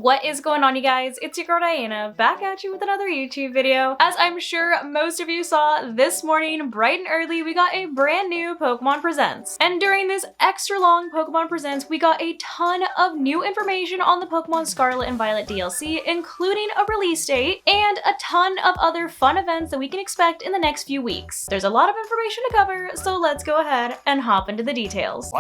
What is going on, you guys? It's your girl Diana, back at you with another YouTube video. As I'm sure most of you saw, this morning, bright and early, we got a brand new Pokemon Presents. And during this extra long Pokemon Presents, we got a ton of new information on the Pokemon Scarlet and Violet DLC, including a release date, and a ton of other fun events that we can expect in the next few weeks. There's a lot of information to cover, so let's go ahead and hop into the details.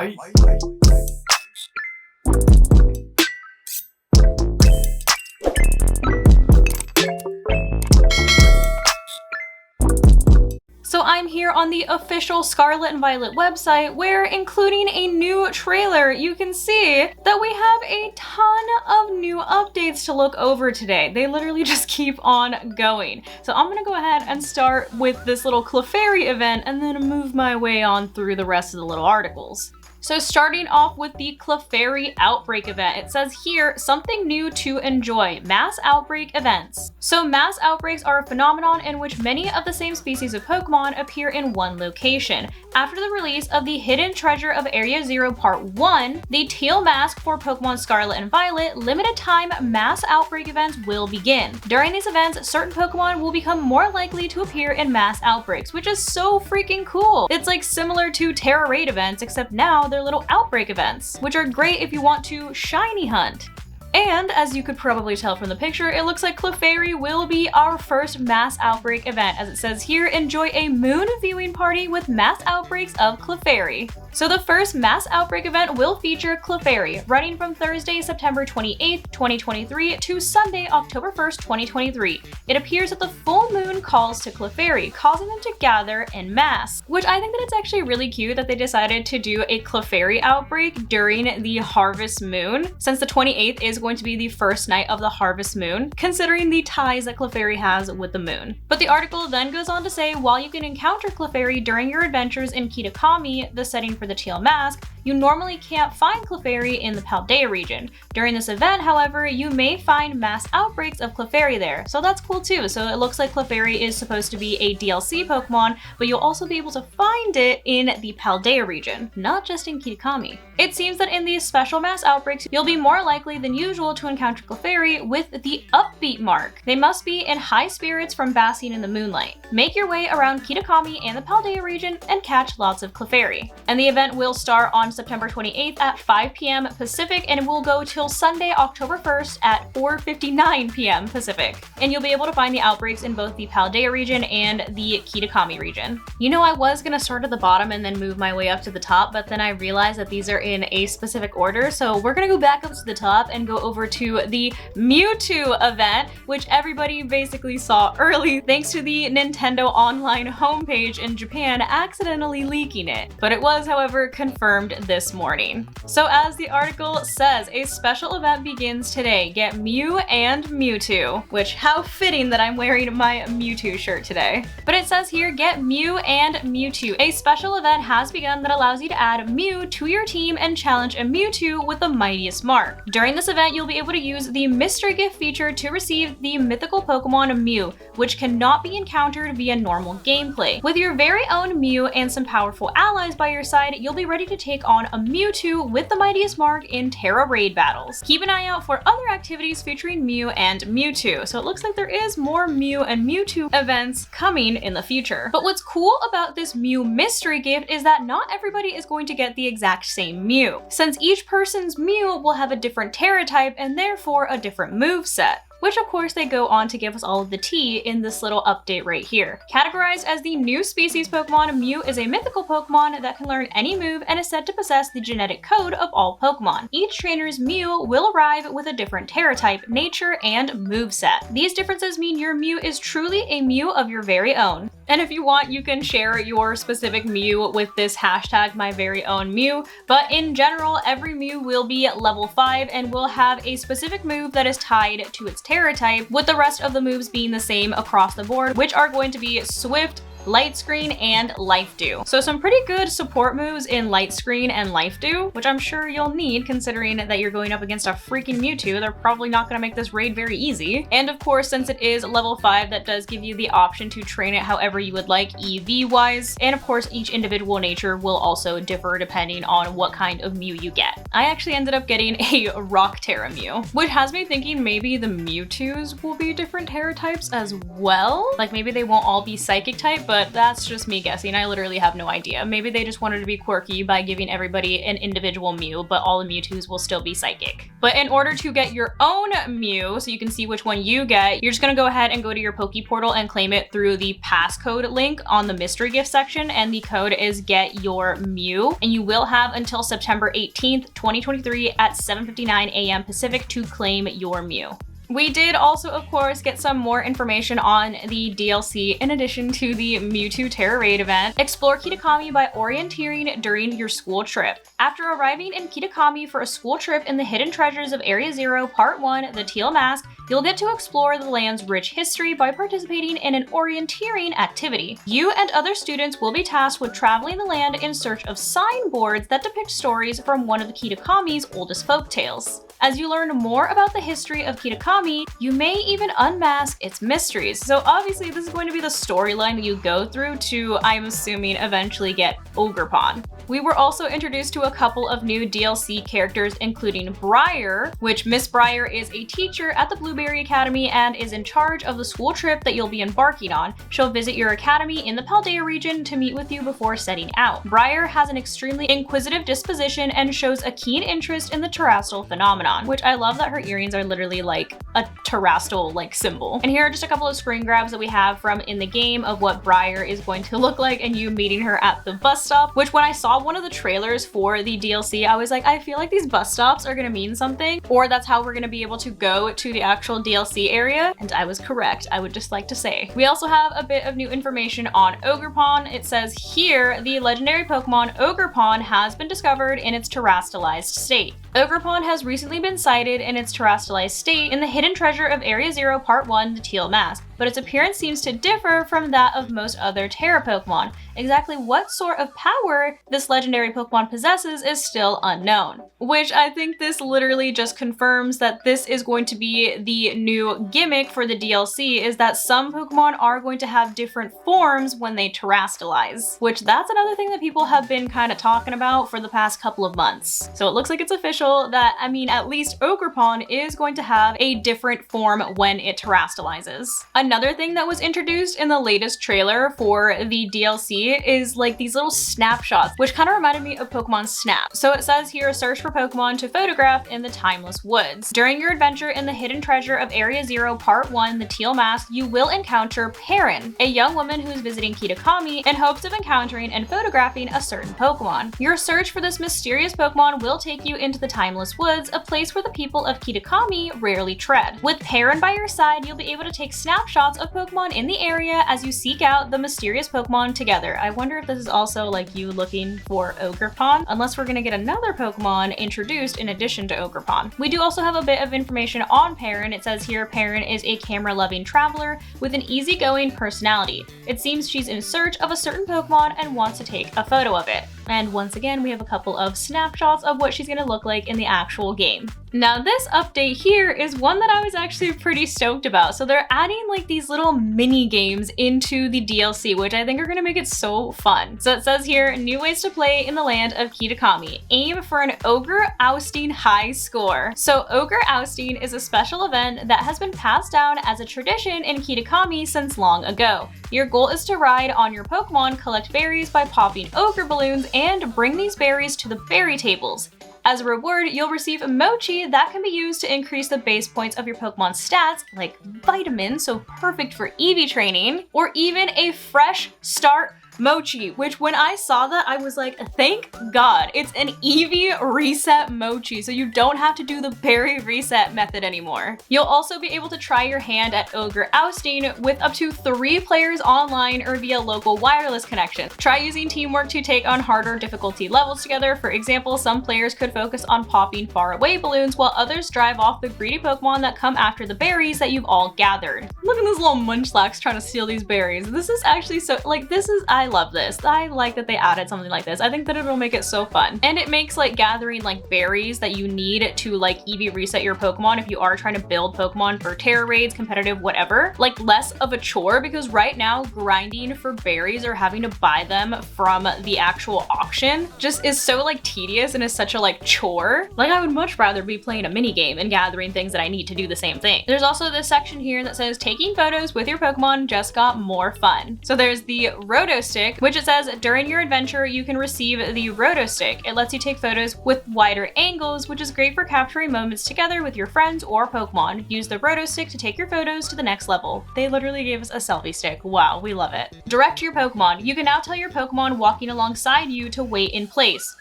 So I'm here on the official Scarlet and Violet website where, including a new trailer, you can see that we have a ton of new updates to look over today. They literally just keep on going. So I'm gonna go ahead and start with this little Clefairy event and then move my way on through the rest of the little articles. So starting off with the Clefairy Outbreak event, it says here, something new to enjoy, mass outbreak events. So mass outbreaks are a phenomenon in which many of the same species of Pokemon appear in one location. After the release of the Hidden Treasure of Area Zero Part 1, the Teal mask for Pokemon Scarlet and Violet, limited time mass outbreak events will begin. During these events, certain Pokemon will become more likely to appear in mass outbreaks, which is so freaking cool. It's like similar to Terra Raid events, except now they're little outbreak events, which are great if you want to shiny hunt. And as you could probably tell from the picture, it looks like Clefairy will be our first mass outbreak event. As it says here, enjoy a moon viewing party with mass outbreaks of Clefairy. So the first mass outbreak event will feature Clefairy, running from Thursday, September 28th, 2023 to Sunday, October 1st, 2023. It appears that the full moon calls to Clefairy, causing them to gather en masse, which I think that it's actually really cute that they decided to do a Clefairy outbreak during the harvest moon, since the 28th is going to be the first night of the harvest moon, considering the ties that Clefairy has with the moon. But the article then goes on to say, while you can encounter Clefairy during your adventures in Kitakami, the setting for the Teal mask, you normally can't find Clefairy in the Paldea region. During this event, however, you may find mass outbreaks of Clefairy there, so that's cool too. So it looks like Clefairy is supposed to be a DLC Pokemon, but you'll also be able to find it in the Paldea region, not just in Kitakami. It seems that in these special mass outbreaks, you'll be more likely than usual to encounter Clefairy with the upbeat mark. They must be in high spirits from basking in the moonlight. Make your way around Kitakami and the Paldea region and catch lots of Clefairy. And the event will start on September 28th at 5 p.m. Pacific and it will go till Sunday, October 1st at 4:59 p.m. Pacific. And you'll be able to find the outbreaks in both the Paldea region and the Kitakami region. You know, I was gonna start at the bottom and then move my way up to the top, but then I realized that these are in a specific order, so we're gonna go back up to the top and go over to the Mewtwo event, which everybody basically saw early thanks to the Nintendo Online homepage in Japan accidentally leaking it. But it was, however, confirmed this morning. So as the article says, a special event begins today. Get Mew and Mewtwo, which how fitting that I'm wearing my Mewtwo shirt today. But it says here, get Mew and Mewtwo. A special event has begun that allows you to add Mew to your team and challenge a Mewtwo with the mightiest mark. During this event, you'll be able to use the mystery gift feature to receive the mythical Pokemon Mew, which cannot be encountered via normal gameplay. With your very own Mew and some powerful allies by your side, you'll be ready to take on a Mewtwo with the mightiest mark in Terra Raid battles. Keep an eye out for other activities featuring Mew and Mewtwo. So it looks like there is more Mew and Mewtwo events coming in the future. But what's cool about this Mew mystery gift is that not everybody is going to get the exact same Mew, since each person's Mew will have a different Terra type and therefore a different move set, which of course they go on to give us all of the tea in this little update right here. Categorized as the new species Pokemon, Mew is a mythical Pokemon that can learn any move and is said to possess the genetic code of all Pokemon. Each trainer's Mew will arrive with a different Terra type, nature, and moveset. These differences mean your Mew is truly a Mew of your very own. And if you want, you can share your specific Mew with this hashtag #myveryownmew, but in general, every Mew will be at level 5 and will have a specific move that is tied to its Terra type, with the rest of the moves being the same across the board, which are going to be Swift, Light Screen, and Life Dew. So some pretty good support moves in Light Screen and Life Dew, which I'm sure you'll need considering that you're going up against a freaking Mewtwo. They're probably not going to make this raid very easy. And of course, since it is level 5, that does give you the option to train it however you would like EV wise. And of course, each individual nature will also differ depending on what kind of Mew you get. I actually ended up getting a Rock Terra Mew, which has me thinking maybe the Mewtwo's will be different Terra types as well. Like maybe they won't all be Psychic type, but that's just me guessing. I literally have no idea. Maybe they just wanted to be quirky by giving everybody an individual Mew, but all the Mewtwo's will still be Psychic. But in order to get your own Mew, so you can see which one you get, you're just gonna go ahead and go to your Poke Portal and claim it through the passcode link on the mystery gift section, and the code is Get Your Mew, and you will have until September 18th, 2023 at 7:59 a.m. Pacific to claim your Mew. We did also, of course, get some more information on the DLC in addition to the Mewtwo Terra Raid event. Explore Kitakami by orienteering during your school trip. After arriving in Kitakami for a school trip in the Hidden Treasures of Area Zero Part 1, the Teal Mask, you'll get to explore the land's rich history by participating in an orienteering activity. You and other students will be tasked with traveling the land in search of signboards that depict stories from one of the Kitakami's oldest folktales. As you learn more about the history of Kitakami, you may even unmask its mysteries. So obviously this is going to be the storyline that you go through to, I'm assuming, eventually get Ogerpon. We were also introduced to a couple of new DLC characters, including Briar, which Miss Briar is a teacher at the Blueberry Academy and is in charge of the school trip that you'll be embarking on. She'll visit your academy in the Paldea region to meet with you before setting out. Briar has an extremely inquisitive disposition and shows a keen interest in the terrestrial phenomenon, which I love that her earrings are literally like a terrestrial like symbol. And here are just a couple of screen grabs that we have from in the game of what Briar is going to look like and you meeting her at the bus stop, which when I saw one of the trailers for the DLC, I was like, I feel like these bus stops are gonna mean something, or that's how we're gonna be able to go to the actual DLC area, and I was correct, I would just like to say. We also have a bit of new information on Ogerpon. It says here, the legendary Pokemon Ogerpon has been discovered in its terrestrialized state. Ogerpon has recently been sighted in its terrestrialized state in the Hidden Treasure of Area Zero Part 1, the Teal Mask, but its appearance seems to differ from that of most other Terra Pokemon. Exactly what sort of power this legendary Pokemon possesses is still unknown, which I think this literally just confirms that this is going to be the new gimmick for the DLC, is that some Pokemon are going to have different forms when they terrestrialize, which that's another thing that people have been kind of talking about for the past couple of months. So it looks like it's official that, I mean, at least Ogerpon is going to have a different form when it terrestrializes. Another thing that was introduced in the latest trailer for the DLC is like these little snapshots, which kind of reminded me of Pokemon Snap. So it says here, search for Pokemon to photograph in the Timeless Woods. During your adventure in the Hidden Treasure of Area Zero Part 1, the Teal Mask, you will encounter Perrin, a young woman who is visiting Kitakami in hopes of encountering and photographing a certain Pokemon. Your search for this mysterious Pokemon will take you into the Timeless Woods, a place where the people of Kitakami rarely tread. With Perrin by your side, you'll be able to take snapshots of Pokemon in the area as you seek out the mysterious Pokemon together. I wonder if this is also like you looking for Ogerpon, unless we're gonna get another Pokemon introduced in addition to Ogerpon. We do also have a bit of information on Perrin. It says here, Perrin is a camera-loving traveler with an easygoing personality. It seems she's in search of a certain Pokemon and wants to take a photo of it. And once again, we have a couple of snapshots of what she's gonna look like in the actual game. Now this update here is one that I was actually pretty stoked about. So they're adding like these little mini games into the DLC, which I think are gonna make it so fun. So it says here, new ways to play in the land of Kitakami. Aim for an Ogre Ousting high score. So Ogre Ousting is a special event that has been passed down as a tradition in Kitakami since long ago. Your goal is to ride on your Pokemon, collect berries by popping Ogre balloons, and bring these berries to the berry tables. As a reward, you'll receive Mochi that can be used to increase the base points of your Pokemon's stats, like vitamins, so perfect for EV training, or even a fresh start Mochi, which when I saw that, I was like, thank God, it's an Eevee reset Mochi, so you don't have to do the berry reset method anymore. You'll also be able to try your hand at Ogre ousting with up to 3 players online or via local wireless connection. Try using teamwork to take on harder difficulty levels together. For example, some players could focus on popping far away balloons while others drive off the greedy Pokemon that come after the berries that you've all gathered. Look at this little Munchlax trying to steal these berries. This is actually so, like, I love this. I like that they added something like this. I think that it'll make it so fun. And it makes like gathering like berries that you need to like Eevee reset your Pokemon if you are trying to build Pokemon for Terra raids, competitive, whatever, like less of a chore, because right now grinding for berries or having to buy them from the actual auction just is so like tedious and is such a like chore. Like I would much rather be playing a mini game and gathering things that I need to do the same thing. There's also this section here that says taking photos with your Pokemon just got more fun. So there's the Roto Stick, which it says during your adventure you can receive the Roto Stick. It lets you take photos with wider angles, which is great for capturing moments together with your friends or Pokemon. Use the Roto Stick to take your photos to the next level. They literally gave us a selfie stick. Wow, we love it. Direct your Pokemon. You can now tell your Pokemon walking alongside you to wait in place.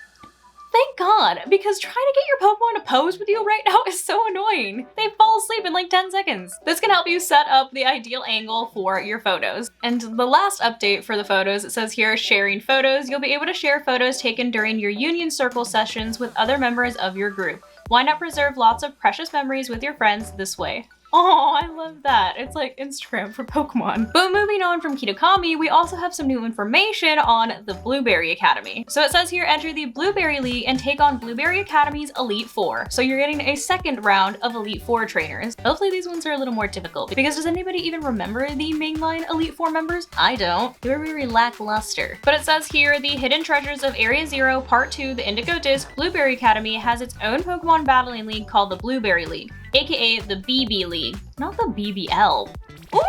Thank God, because trying to get your Pokemon to pose with you right now is so annoying. They fall asleep in like 10 seconds. This can help you set up the ideal angle for your photos. And the last update for the photos, it says here, sharing photos. You'll be able to share photos taken during your Union Circle sessions with other members of your group. Why not preserve lots of precious memories with your friends this way? Oh, I love that. It's like Instagram for Pokemon. But moving on from Kitokami, we also have some new information on the Blueberry Academy. So it says here, enter the Blueberry League and take on Blueberry Academy's Elite Four. So you're getting a second round of Elite Four trainers. Hopefully these ones are a little more difficult, because does anybody even remember the mainline Elite Four members? I don't. They were very lackluster. But it says here, the Hidden Treasures of Area Zero Part 2, the Indigo Disc Blueberry Academy has its own Pokemon battling league called the Blueberry League, aka the BB League, not the BBL. Ooh.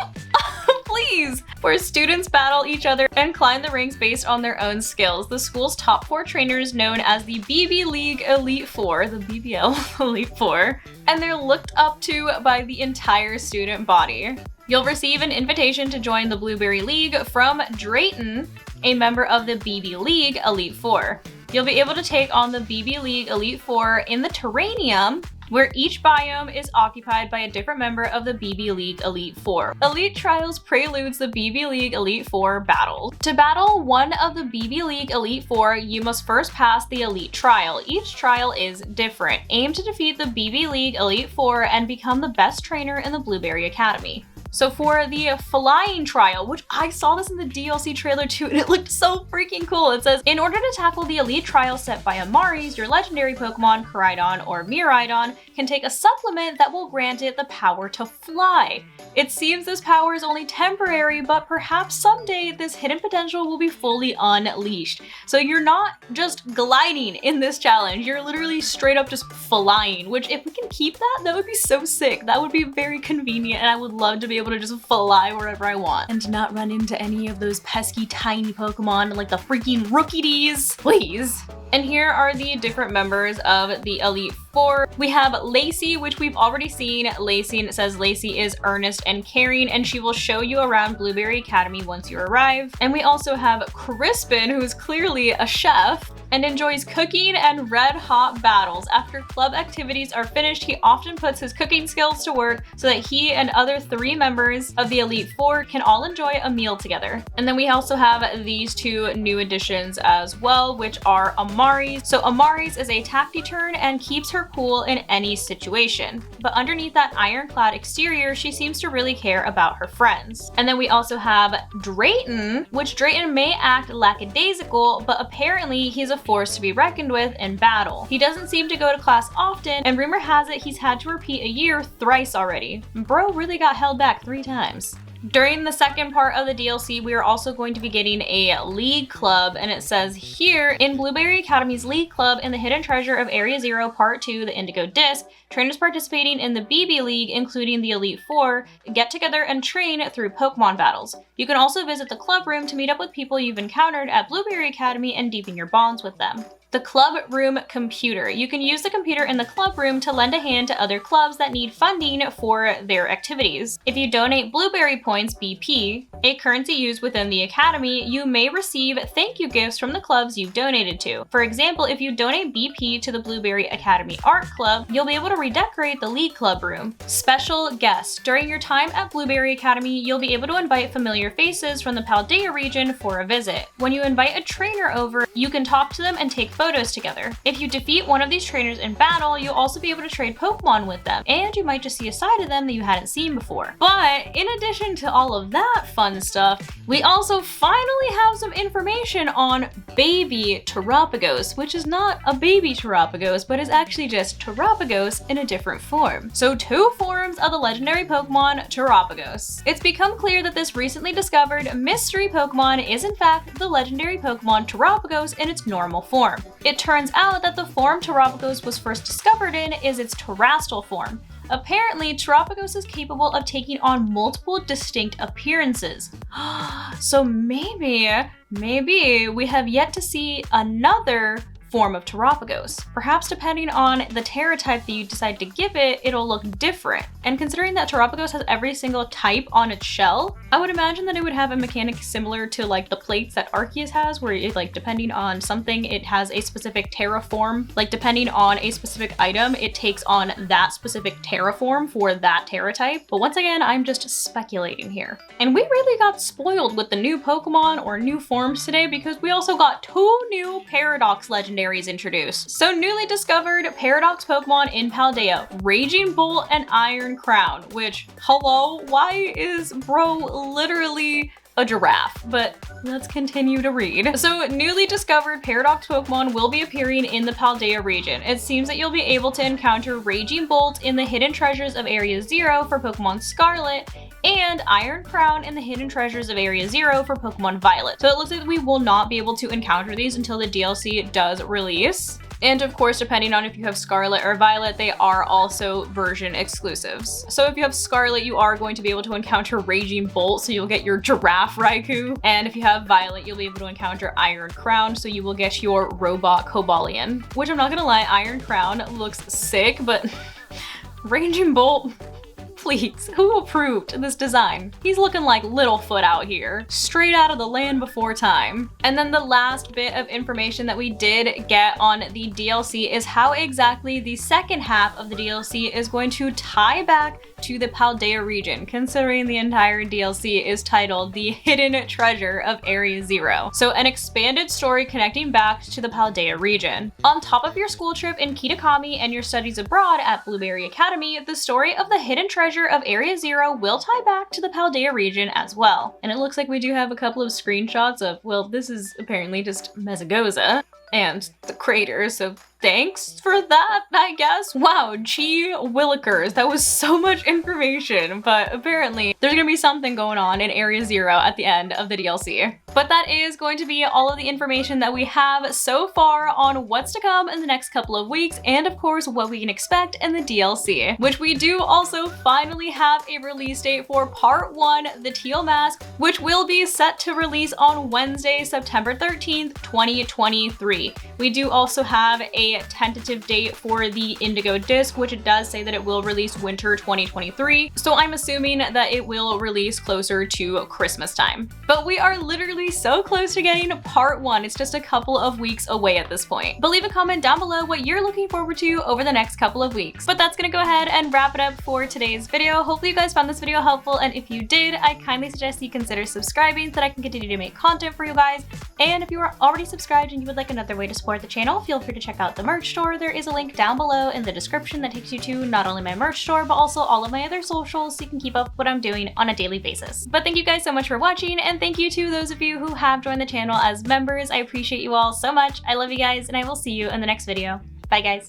Please! Where students battle each other and climb the ranks based on their own skills. The school's top 4 trainers, known as the BB League Elite Four, the BBL Elite Four, and they're looked up to by the entire student body. You'll receive an invitation to join the Blueberry League from Drayton, a member of the BB League Elite Four. You'll be able to take on the BB League Elite Four in the Terranium, where each biome is occupied by a different member of the BB League Elite Four. Elite Trials preludes the BB League Elite Four battles. To battle one of the BB League Elite Four, you must first pass the Elite Trial. Each trial is different. Aim to defeat the BB League Elite Four and become the best trainer in the Blueberry Academy. So for the flying trial, which I saw this in the DLC trailer too, and it looked so freaking cool. It says, in order to tackle the elite trial set by Amari's, your legendary Pokemon, Koraidon or Miraidon, can take a supplement that will grant it the power to fly. It seems this power is only temporary, but perhaps someday this hidden potential will be fully unleashed. So you're not just gliding in this challenge, you're literally straight up just flying, which if we can keep that, that would be so sick. That would be very convenient, and I would love to be able to just fly wherever I want and not run into any of those pesky tiny Pokemon like the freaking Rookies, please. And here are the different members of the Elite Four. We have Lacey, which we've already seen. Lacey, and it says Lacey is earnest and caring, and she will show you around Blueberry Academy once you arrive. And we also have Crispin, who is clearly a chef and enjoys cooking and red-hot battles. After club activities are finished, he often puts his cooking skills to work so that he and other 3 members of the Elite Four can all enjoy a meal together. And then we also have these 2 new additions as well, which are Amari's. So Amari's is a taciturn and keeps her cool in any situation. But underneath that ironclad exterior, she seems to really care about her friends. And then we also have Drayton, which Drayton may act lackadaisical, but apparently he's a force to be reckoned with in battle. He doesn't seem to go to class often, and rumor has it he's had to repeat a year thrice already. Bro really got held back 3 times. During the second part of the DLC, we are also going to be getting a League Club, and it says here, in Blueberry Academy's League Club in the Hidden Treasure of Area Zero Part 2, the Indigo Disc, trainers participating in the BB League, including the Elite Four, get together and train through Pokemon battles. You can also visit the club room to meet up with people you've encountered at Blueberry Academy and deepen your bonds with them. The club room computer. You can use the computer in the club room to lend a hand to other clubs that need funding for their activities. If you donate Blueberry points, BP, a currency used within the academy, you may receive thank you gifts from the clubs you've donated to. For example, if you donate BP to the Blueberry Academy Art Club, you'll be able to redecorate the League Club room. Special guests. During your time at Blueberry Academy, you'll be able to invite familiar faces from the Paldea region for a visit. When you invite a trainer over, you can talk to them and take photos together. If you defeat one of these trainers in battle, you'll also be able to trade Pokemon with them, and you might just see a side of them that you hadn't seen before. But in addition to all of that fun stuff, we also finally have some information on baby Terapagos, which is not a baby Terapagos, but is actually just Terapagos in a different form. So 2 forms of the legendary Pokemon Terapagos. It's become clear that this recently discovered mystery Pokemon is in fact the legendary Pokemon Terapagos in its normal form. It turns out that the form Terapagos was first discovered in is its terrestrial form. Apparently, Terapagos is capable of taking on multiple distinct appearances. So maybe we have yet to see another form of Terapagos. Perhaps depending on the Terra type that you decide to give it, it'll look different. And considering that Terapagos has every single type on its shell, I would imagine that it would have a mechanic similar to like the plates that Arceus has, where it like depending on something, it has a specific Terra form. Like depending on a specific item, it takes on that specific Terra form for that Terra type. But once again, I'm just speculating here. And we really got spoiled with the new Pokemon or new forms today because we also got 2 new Paradox legendaries introduced. So newly discovered Paradox Pokemon in Paldea, Raging Bolt and Iron Crown, which, hello, why is bro literally a giraffe? But let's continue to read. So newly discovered Paradox Pokemon will be appearing in the Paldea region. It seems that you'll be able to encounter Raging Bolt in the Hidden Treasures of Area 0 for Pokemon Scarlet, and Iron Crown in the Hidden Treasures of Area 0 for Pokemon Violet. So it looks like we will not be able to encounter these until the DLC does release. And of course, depending on if you have Scarlet or Violet, they are also version exclusives. So if you have Scarlet, you are going to be able to encounter Raging Bolt, so you'll get your Giraffe Raikou. And if you have Violet, you'll be able to encounter Iron Crown, so you will get your Robot Cobalion. Which I'm not gonna lie, Iron Crown looks sick, but Raging Bolt, please, who approved this design? He's looking like Littlefoot out here, straight out of the Land Before Time. And then the last bit of information that we did get on the DLC is how exactly the second half of the DLC is going to tie back to the Paldea region, considering the entire DLC is titled The Hidden Treasure of Area 0. So an expanded story connecting back to the Paldea region. On top of your school trip in Kitakami and your studies abroad at Blueberry Academy, the story of the hidden treasure of Area 0 will tie back to the Paldea region as well. And it looks like we do have a couple of screenshots of, well, this is apparently just Mesagoza and the crater, so thanks for that, I guess. Wow, gee willikers, that was so much information, but apparently there's gonna be something going on in Area 0 at the end of the DLC. But that is going to be all of the information that we have so far on what's to come in the next couple of weeks, and of course what we can expect in the DLC, which we do also finally have a release date for Part 1, the Teal Mask, which will be set to release on Wednesday, September 13th, 2023. We do also have a tentative date for the Indigo disc, which it does say that it will release winter 2023. So I'm assuming that it will release closer to Christmas time. But we are literally so close to getting Part 1. It's just a couple of weeks away at this point. But leave a comment down below what you're looking forward to over the next couple of weeks. But that's gonna go ahead and wrap it up for today's video. Hopefully you guys found this video helpful, and if you did, I kindly suggest you consider subscribing so that I can continue to make content for you guys. And if you are already subscribed and you would like another way to support the channel, feel free to check out the merch store. There is a link down below in the description that takes you to not only my merch store, but also all of my other socials, so you can keep up what I'm doing on a daily basis. But thank you guys so much for watching, and thank you to those of you who have joined the channel as members. I appreciate you all so much. I love you guys, and I will see you in the next video. Bye guys.